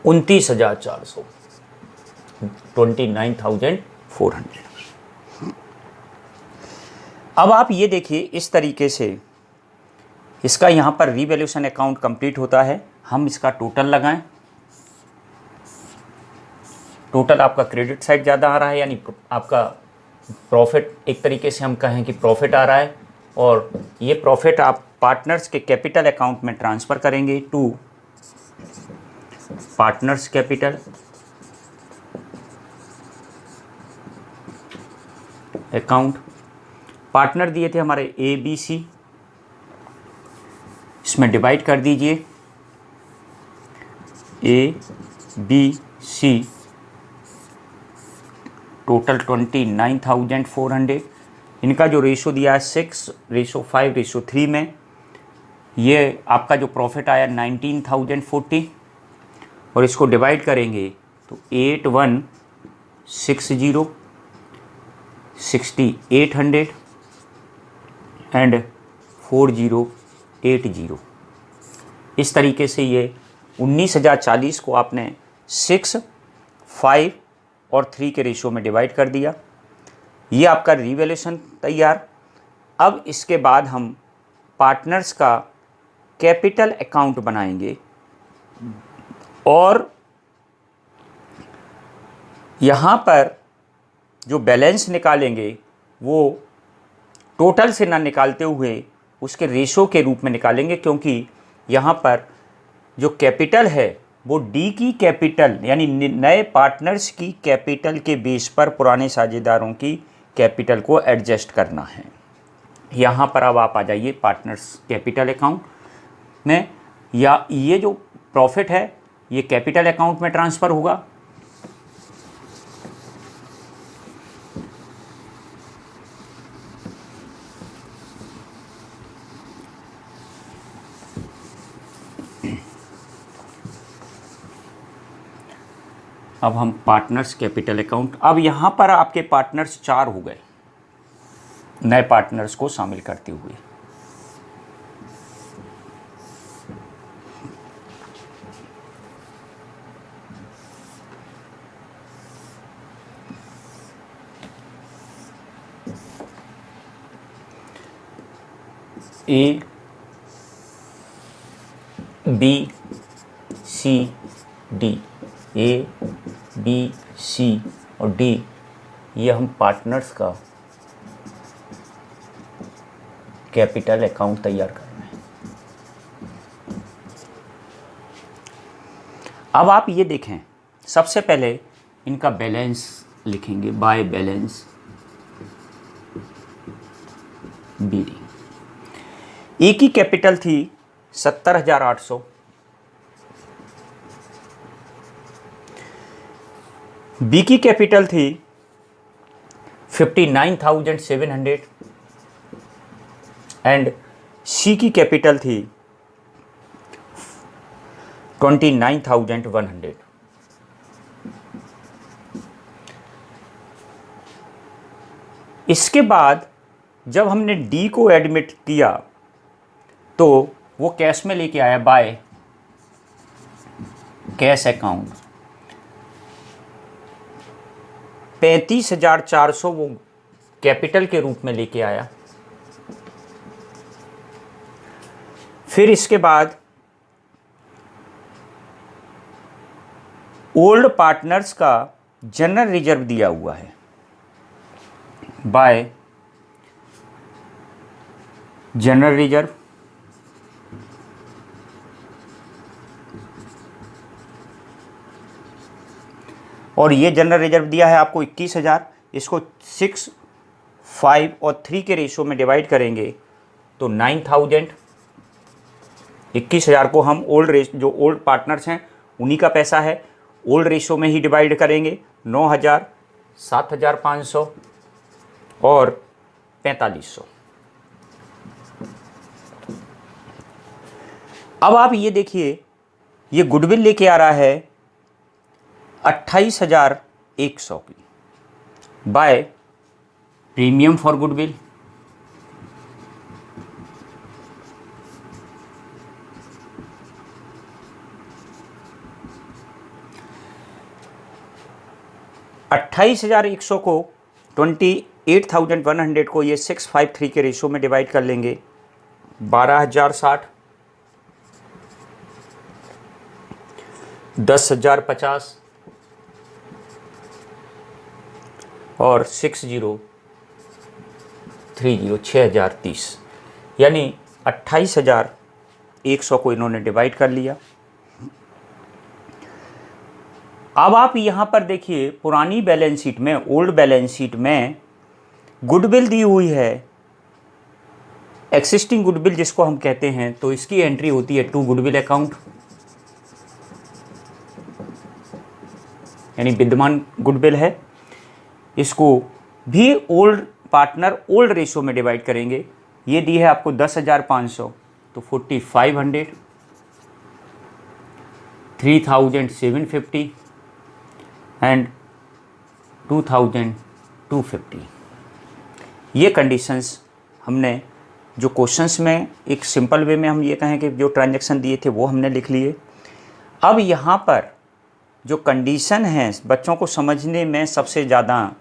$29,400, 29,400। अब आप ये देखिए, इस तरीके से इसका यहाँ पर रीवैल्यूएशन अकाउंट कंप्लीट होता है। हम इसका टोटल लगाएं, टोटल आपका क्रेडिट साइड ज़्यादा आ रहा है, यानी आपका प्रॉफिट, एक तरीके से हम कहें कि प्रॉफिट आ रहा है, और ये प्रॉफिट आप पार्टनर्स के कैपिटल अकाउंट में ट्रांसफ़र करेंगे to partners capital account. Partner दिए थे हमारे ABC, इसमें डिवाइड कर दीजिए ABC, टोटल 29,400। इनका जो रेशो दिया है 6:5:3 में, ये आपका जो प्रॉफिट आया 19,040, और इसको डिवाइड करेंगे तो 8160, 6800 एंड 4080। इस तरीके से ये 19,040 को आपने 6, 5 और 3 के रेशो में डिवाइड कर दिया। ये आपका रीवैल्यूएशन तैयार। अब इसके बाद हम पार्टनर्स का कैपिटल अकाउंट बनाएंगे, और यहाँ पर जो बैलेंस निकालेंगे वो टोटल से ना निकालते हुए उसके रेशो के रूप में निकालेंगे, क्योंकि यहाँ पर जो कैपिटल है वो डी की कैपिटल यानी नए पार्टनर्स की कैपिटल के बेस पर पुराने साझेदारों की कैपिटल को एडजस्ट करना है। यहाँ पर अब आप आ जाइए पार्टनर्स कैपिटल अकाउंट में, या ये जो प्रॉफिट है ये कैपिटल अकाउंट में ट्रांसफ़र होगा। अब हम पार्टनर्स कैपिटल अकाउंट, अब यहाँ पर आपके पार्टनर्स 4 हो गए, नए पार्टनर्स को शामिल करते हुए। ABCD, ABC और D, ये हम पार्टनर्स का कैपिटल अकाउंट तैयार कर रहे हैं। अब आप ये देखें, सबसे पहले इनका बैलेंस लिखेंगे, बाय बैलेंस BD। ए की कैपिटल थी 70,800, बी की कैपिटल थी 59,700 एंड सी की कैपिटल थी 29,100। इसके बाद जब हमने डी को एडमिट किया तो वो कैश में लेके आया बाय कैश अकाउंट, 35,400 वो कैपिटल के रूप में लेके आया। फिर इसके बाद ओल्ड पार्टनर्स का जनरल रिजर्व दिया हुआ है बाय जनरल रिजर्व, और ये जनरल रिजर्व दिया है आपको 21,000। इसको 6, 5 और 3 के रेशो में डिवाइड करेंगे तो 9,000। 21,000 को हम जो ओल्ड पार्टनर्स हैं उन्हीं का पैसा है, ओल्ड रेशो में ही डिवाइड करेंगे। 9,000, 7,500 और 4,500। अब आप ये देखिए, ये गुडविल लेके आ रहा है 28,100 की बाय प्रीमियम फॉर गुडविल, $28,100 को 28,100 को ये 653 के रेशो में डिवाइड कर लेंगे। 12,060, 10,050 और 6030 6,030, यानी 28,100 को इन्होंने डिवाइड कर लिया। अब आप यहाँ पर देखिए, पुरानी बैलेंस शीट में, ओल्ड बैलेंस शीट में गुडविल दी हुई है, एक्सिस्टिंग गुडविल जिसको हम कहते हैं, तो इसकी एंट्री होती है टू गुडविल अकाउंट, यानी विद्यमान गुडविल है। इसको भी ओल्ड पार्टनर ओल्ड रेशो में डिवाइड करेंगे। ये दी है आपको 10,500, तो 4,500, 3,750 एंड 2,250। ये कंडीशंस हमने जो क्वेश्चंस में एक सिंपल वे में हम ये कहें कि जो ट्रांजैक्शन दिए थे वो हमने लिख लिए। अब यहाँ पर जो कंडीशन है बच्चों को समझने में सबसे ज़्यादा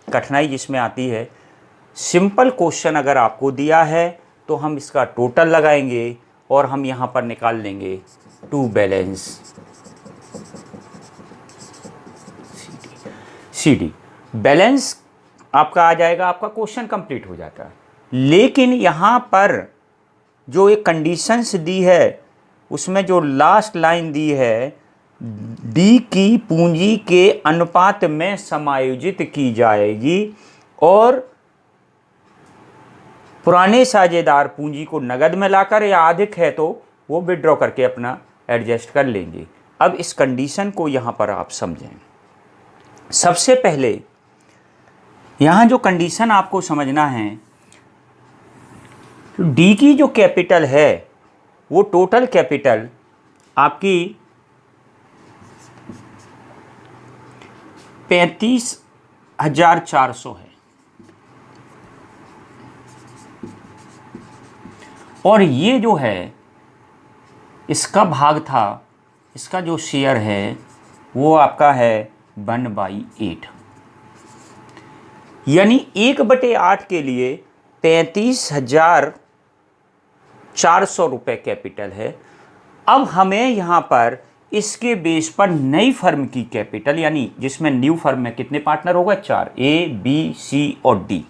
कठिनाई जिसमें आती है, सिंपल क्वेश्चन अगर आपको दिया है तो हम इसका टोटल लगाएंगे और हम यहाँ पर निकाल लेंगे टू बैलेंस CD। बैलेंस आपका आ जाएगा, आपका क्वेश्चन कंप्लीट हो जाता है। लेकिन यहाँ पर जो एक कंडीशंस दी है उसमें जो लास्ट लाइन दी है, डी की पूंजी के अनुपात में समायोजित की जाएगी और पुराने साझेदार पूंजी को नगद में लाकर या अधिक है तो वो विड्रॉ करके अपना एडजस्ट कर लेंगे। अब इस कंडीशन को यहाँ पर आप समझें। सबसे पहले यहाँ जो कंडीशन आपको समझना है, डी की जो कैपिटल है वो टोटल कैपिटल आपकी 35,400 है और ये जो है इसका भाग था, इसका जो शेयर है वो आपका है 1/8, यानी 1/8 के लिए 35,400 रुपये कैपिटल है। अब हमें यहाँ पर इसके बेस पर नई फर्म की कैपिटल, यानी जिसमें न्यू फर्म में कितने पार्टनर होगा, 4, A, B, C और D।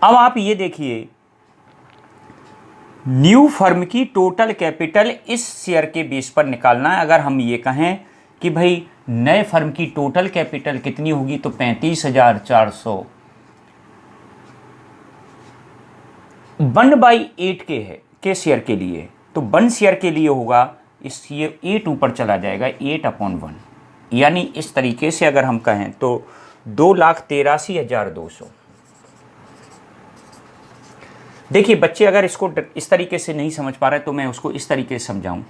अब आप ये देखिए, न्यू फर्म की टोटल कैपिटल इस शेयर के बेस पर निकालना है। अगर हम ये कहें कि भाई नए फर्म की टोटल कैपिटल कितनी होगी, तो 35,400 1/8 के शेयर के लिए, तो 1 शेयर के लिए होगा, इस ये 8 ऊपर चला जाएगा, 8/1, यानी इस तरीके से अगर हम कहें तो 2,83,200। देखिए बच्चे अगर इसको इस तरीके से नहीं समझ पा रहे तो मैं उसको इस तरीके से समझाऊं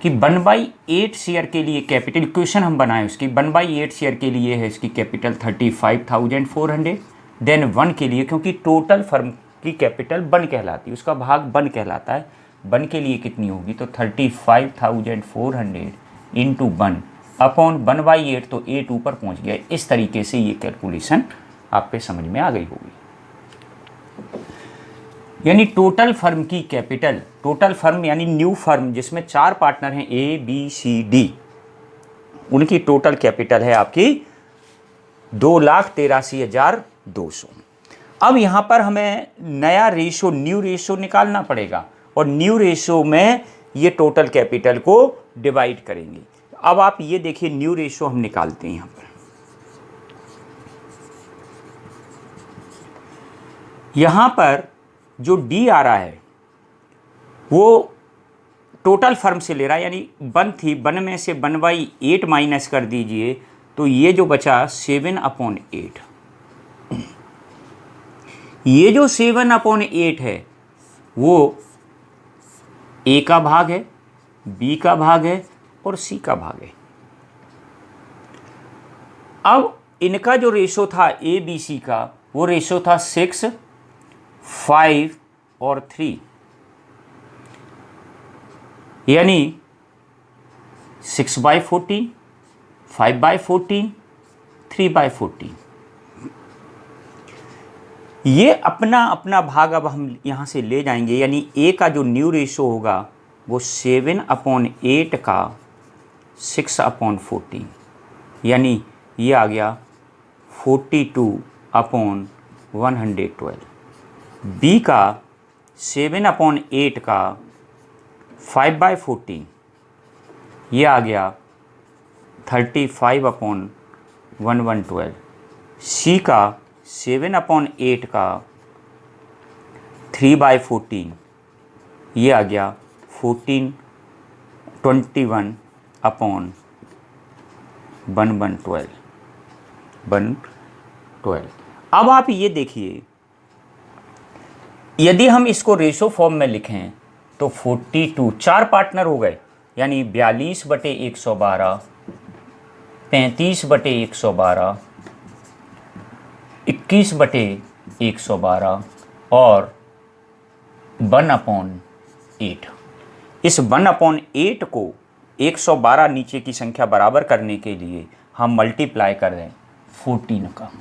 कि 1/8 शेयर के लिए कैपिटल इक्वेशन हम बनाएं उसकी। 1/8 शेयर के लिए है इसकी कैपिटल 35,400, देन 1 के लिए, क्योंकि टोटल फर्म की कैपिटल 1 कहलाती है, उसका भाग 1 कहलाता है। 1 के लिए कितनी होगी, तो 35,400 इंटू 1 अपॉन 1/8, तो 8 ऊपर पहुंच गया। इस तरीके से ये कैलकुलेशन आप पे समझ में आ गई होगी। यानी टोटल फर्म की कैपिटल, टोटल फर्म यानी न्यू फर्म जिसमें 4 पार्टनर हैं A, B, C, D, उनकी टोटल कैपिटल है आपकी 2,83,200। अब यहाँ पर हमें नया रेशो, न्यू रेशो निकालना पड़ेगा और न्यू रेशो में ये टोटल कैपिटल को डिवाइड करेंगे। अब आप ये देखिए, न्यू रेशो हम निकालते हैं यहाँ पर। यहाँ पर जो डी आ रहा है वो टोटल फर्म से ले रहा है, यानी 1 थी, 1 में से 1/8 माइनस कर दीजिए, तो ये जो बचा 7/8। ये जो 7/8 है वो A का भाग है, B का भाग है और C का भाग है। अब इनका जो रेशो था ए बी सी का, वो रेशो था 6, 5 और 3, यानी 6/14, 5/14, 3/14। ये अपना अपना भाग अब हम यहाँ से ले जाएंगे, यानी ए का जो न्यू रेशो होगा वो 7/8 का 6/14, यानी ये आ गया 42/112। बी का 7/8 का 5/14, ये आ गया 35/1112। सी का 7/8 का 3/14, ये आ गया 1421/112। अब आप ये देखिए, यदि हम इसको रेशो फॉर्म में लिखें तो 42, 4 पार्टनर हो गए, यानी 42/112, 35/112, 21/112 और 1/8। इस 1/8 को 112 नीचे की संख्या बराबर करने के लिए हम मल्टीप्लाई कर दें 14 का,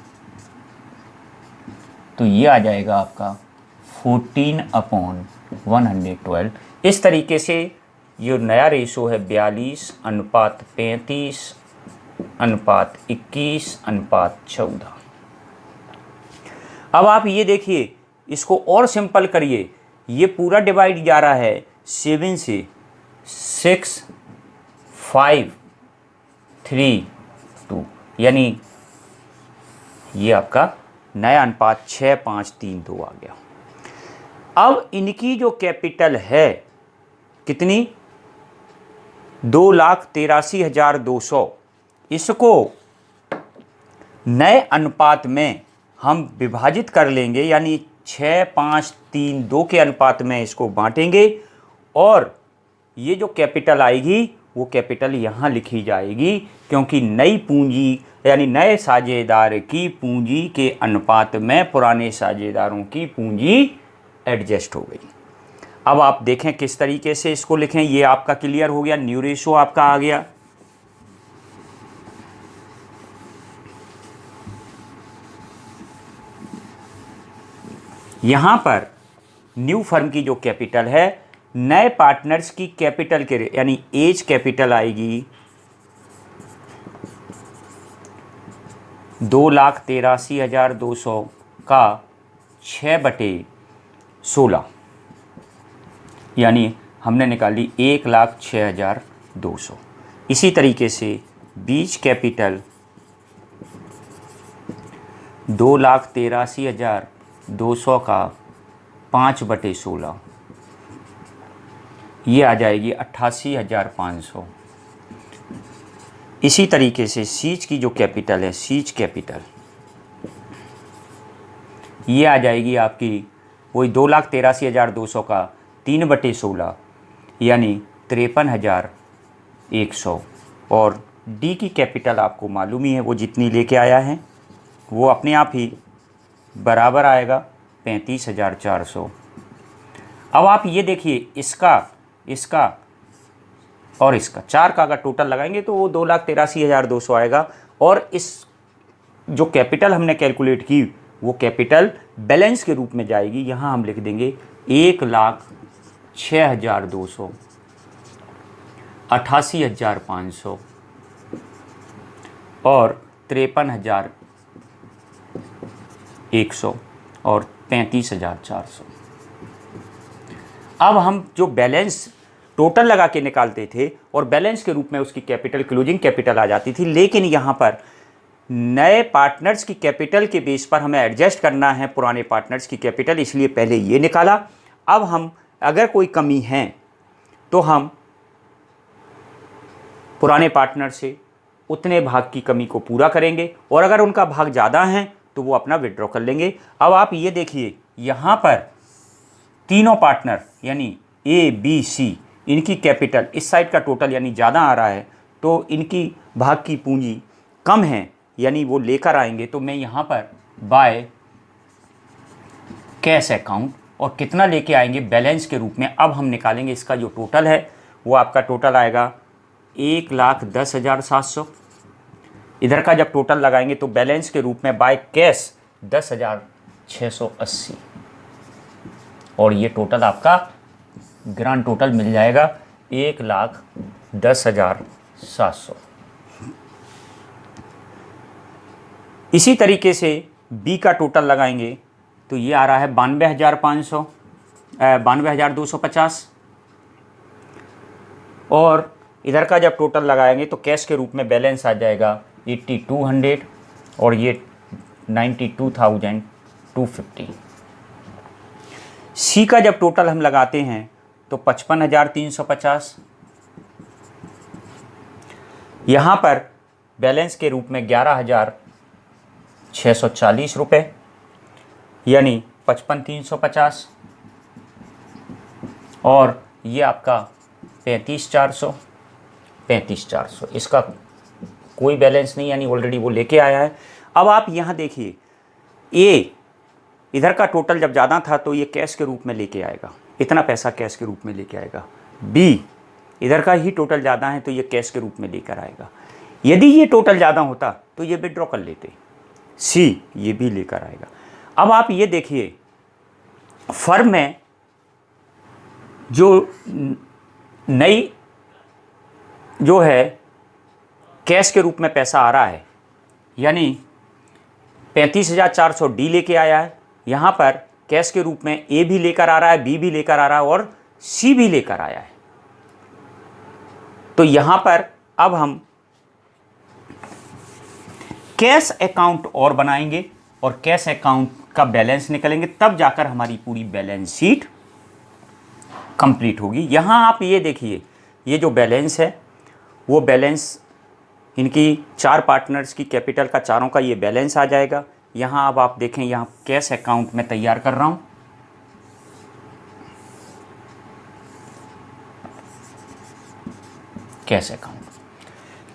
तो ये आ जाएगा आपका 14/112। इस तरीके से ये नया रेशो है 42:35:21:14। अब आप ये देखिए, इसको और सिंपल करिए, ये पूरा डिवाइड जा रहा है 7 से, 6, 5, 3, 2, यानी ये आपका नया अनुपात 6, 5, 3, 2 आ गया। अब इनकी जो कैपिटल है कितनी, 2,83,200, इसको नए अनुपात में हम विभाजित कर लेंगे, यानी 6, 5, 3, 2 के अनुपात में इसको बांटेंगे, और ये जो कैपिटल आएगी वो कैपिटल यहाँ लिखी जाएगी, क्योंकि नई पूंजी यानी नए साझेदार की पूंजी के अनुपात में पुराने साझेदारों की पूंजी एडजस्ट हो गई। अब आप देखें किस तरीके से इसको लिखें, ये आपका क्लियर हो गया, न्यू रेशो आपका आ गया। यहाँ पर न्यू फर्म की जो कैपिटल है, नए पार्टनर्स की कैपिटल के यानी एज कैपिटल आएगी 2,83,200 का 6/16, यानी हमने निकाली 1,06,200। इसी तरीके से बीच कैपिटल 2,83,200 का 5/16, ये आ जाएगी 88,500। इसी तरीके से सीच की जो कैपिटल है, सीच कैपिटल, ये आ जाएगी आपकी वही 2,83,200 का 3/16, यानी 53,100। और डी की कैपिटल आपको मालूम ही है, वो जितनी लेके आया है वो अपने आप ही बराबर आएगा 35,400। अब आप ये देखिए, इसका और इसका 4 का अगर टोटल लगाएंगे तो वो 2,83,200 आएगा, और इस जो कैपिटल हमने कैलकुलेट की वो कैपिटल बैलेंस के रूप में जाएगी। यहाँ हम लिख देंगे 1,06,200, 88,500 और 53,100 और 35,400। अब हम जो बैलेंस टोटल लगा के निकालते थे और बैलेंस के रूप में उसकी कैपिटल क्लोजिंग कैपिटल आ जाती थी, लेकिन यहाँ पर नए पार्टनर्स की कैपिटल के बेस पर हमें एडजस्ट करना है पुराने पार्टनर्स की कैपिटल, इसलिए पहले ये निकाला। अब हम अगर कोई कमी है तो हम पुराने पार्टनर से उतने भाग की कमी को पूरा करेंगे, और अगर उनका भाग ज़्यादा है तो वो अपना विड्रॉ कर लेंगे। अब आप ये देखिए, यहाँ पर तीनों पार्टनर यानी ए बी सी, इनकी कैपिटल इस साइड का टोटल यानी ज़्यादा आ रहा है, तो इनकी भाग की पूंजी कम है, यानी वो लेकर आएंगे, तो मैं यहाँ पर बाय कैश अकाउंट और कितना लेके आएंगे बैलेंस के रूप में। अब हम निकालेंगे इसका जो टोटल है वो आपका टोटल आएगा 1,10,700। इधर का जब टोटल लगाएंगे तो बैलेंस के रूप में बाय कैश 10,680 और ये टोटल आपका ग्रांड टोटल मिल जाएगा 1,10,700। इसी तरीके से बी का टोटल लगाएंगे तो ये आ रहा है 92,250 और इधर का जब टोटल लगाएंगे तो कैश के रूप में बैलेंस आ जाएगा 8,200 और ये 92,250। सी का जब टोटल हम लगाते हैं तो 55,350। यहाँ पर बैलेंस के रूप में 11,640 रुपये यानी 55,350 और ये आपका 35,400। इसका कोई बैलेंस नहीं, यानी ऑलरेडी वो लेके आया है। अब आप यहाँ देखिए, ए इधर का टोटल जब ज़्यादा था तो ये कैश के रूप में लेके आएगा, इतना पैसा कैश के रूप में लेके आएगा। बी इधर का ही टोटल ज़्यादा है तो ये कैश के रूप में लेकर आएगा। यदि ये टोटल ज़्यादा होता तो ये विड्रॉ कर लेते। सी ये भी लेकर आएगा। अब आप ये देखिए, फर्म में जो नई जो है कैश के रूप में पैसा आ रहा है, यानी 35,400 डी लेके आया है। यहाँ पर कैश के रूप में ए भी लेकर आ रहा है, बी भी लेकर आ रहा है और सी भी लेकर आया है। तो यहाँ पर अब हम कैश अकाउंट और बनाएंगे और कैश अकाउंट का बैलेंस निकलेंगे, तब जाकर हमारी पूरी बैलेंस शीट कंप्लीट होगी। यहाँ आप ये देखिए, ये जो बैलेंस है वो बैलेंस इनकी 4 पार्टनर्स की कैपिटल का, चारों का ये बैलेंस आ जाएगा। यहाँ अब आप देखें, यहाँ कैश अकाउंट में तैयार कर रहा हूँ।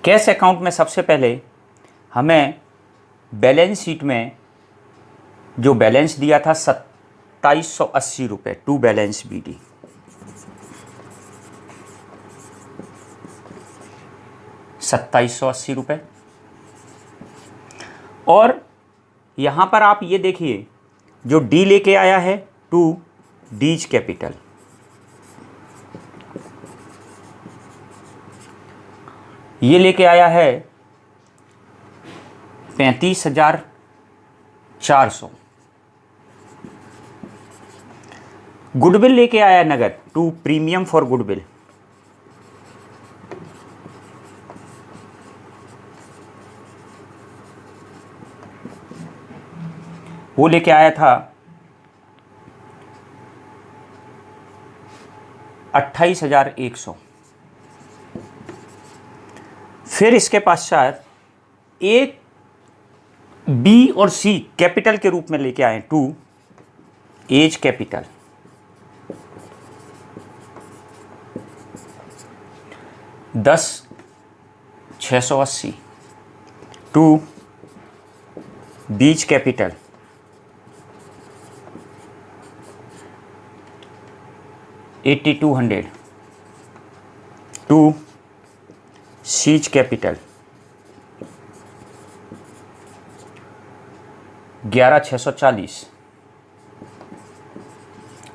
कैश अकाउंट में सबसे पहले हमें बैलेंस शीट में जो बैलेंस दिया था 2780 रुपये, टू बैलेंस बीडी, ₹2780। और यहाँ पर आप ये देखिए, जो डी लेके आया है टू डीज कैपिटल, ये लेके आया है 35,400। गुडविल लेके आया है नगद टू प्रीमियम फॉर गुडविल, वो लेके आया था 28,100। फिर इसके पश्चात एक बी और सी कैपिटल के रूप में लेके आए to A's capital, $10,680 to B's capital, $8,200 to C's capital, 11,640।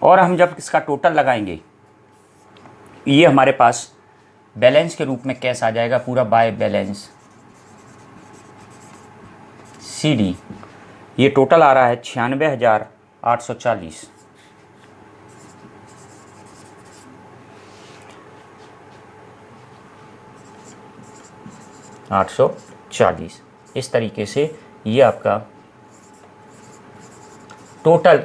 और हम जब इसका टोटल लगाएंगे, ये हमारे पास बैलेंस के रूप में कैश आ जाएगा पूरा बाय बैलेंस सी डी। ये टोटल आ रहा है 96,840। इस तरीके से ये आपका टोटल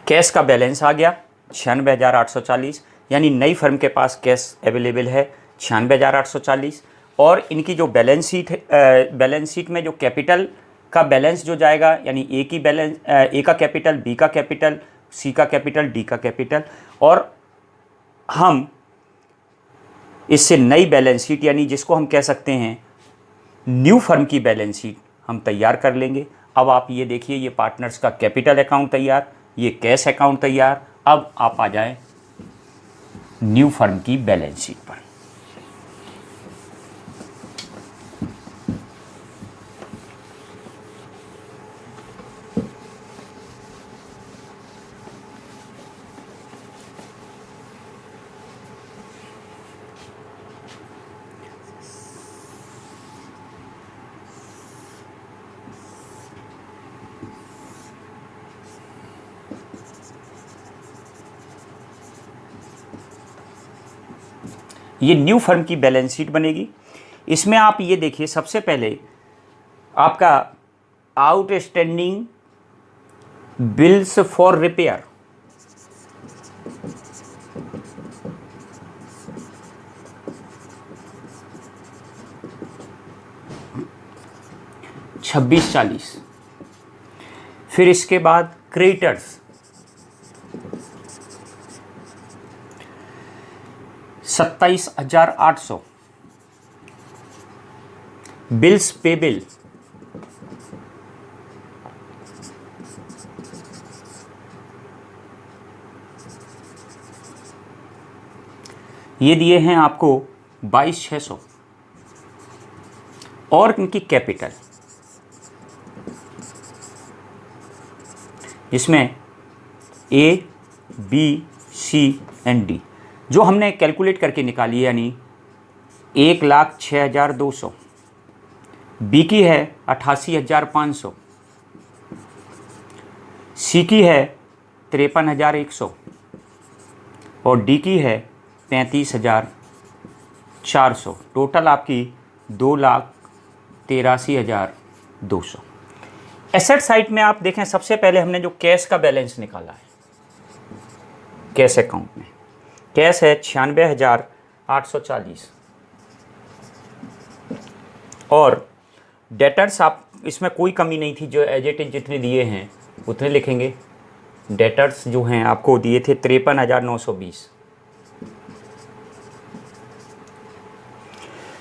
कैश का बैलेंस आ गया 96,840, यानी नई फर्म के पास कैश अवेलेबल है 96,840। और इनकी जो बैलेंस शीट में जो कैपिटल का बैलेंस जो जाएगा, यानी ए की बैलेंस, ए का कैपिटल, बी का कैपिटल, सी का कैपिटल, डी का कैपिटल, और हम इससे नई बैलेंस शीट, यानी जिसको हम कह सकते हैं न्यू फर्म की बैलेंस शीट हम तैयार कर लेंगे। अब आप ये देखिए, ये पार्टनर्स का कैपिटल अकाउंट तैयार, ये कैश अकाउंट तैयार। अब आप आ जाएं न्यू फर्म की बैलेंस शीट पर। ये न्यू फर्म की बैलेंस शीट बनेगी। इसमें आप ये देखिए, सबसे पहले आपका आउटस्टैंडिंग बिल्स फॉर रिपेयर, $2640। फिर इसके बाद क्रेडिटर्स 27,800। Bills payable 22,600। और इनकी कैपिटल, जिसमें A, B, C and D जो हमने कैलकुलेट करके निकाली है, यानी 1,06,200। बी की है 88,500, सी की है 53,100 और डी की है 35,400। टोटल आपकी 2,83,200। एसेट साइड में आप देखें, सबसे पहले हमने जो कैश का बैलेंस निकाला है, कैश अकाउंट में कैश है 96,840 और डेटर्स, आप इसमें कोई कमी नहीं थी, जो एज इट इज जितने दिए हैं उतने लिखेंगे। डेटर्स जो हैं आपको दिए थे 53,920।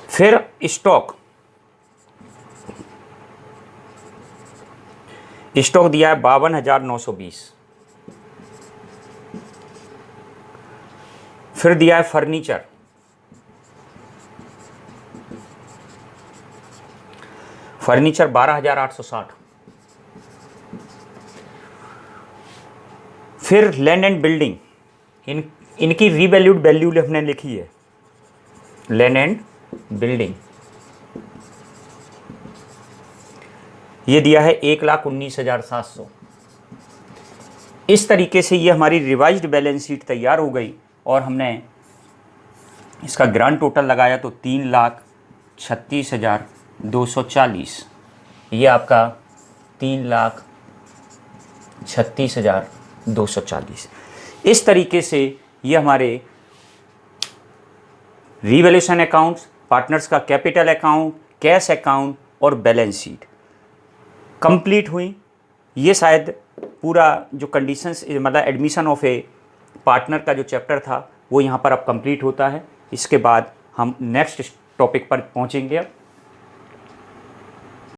फिर स्टॉक दिया है 52,920। फिर दिया है फर्नीचर, फर्नीचर 12,860। फिर लैंड एंड बिल्डिंग, इनकी रीवैल्यूड वैल्यू हमने लिखी है, लैंड एंड बिल्डिंग ये दिया है 1,19,700। इस तरीके से ये हमारी रिवाइज्ड बैलेंस शीट तैयार हो गई और हमने इसका ग्रांड टोटल लगाया तो 3,36,240। ये आपका 3,36,240। इस तरीके से ये हमारे रिवैल्यूएशन अकाउंट्स, पार्टनर्स का कैपिटल अकाउंट, कैश अकाउंट और बैलेंस शीट कंप्लीट हुई। ये शायद पूरा जो कंडीशंस, मतलब एडमिशन ऑफ ए पार्टनर का जो चैप्टर था वो यहाँ पर अब कंप्लीट होता है। इसके बाद हम नेक्स्ट टॉपिक पर पहुँचेंगे। अब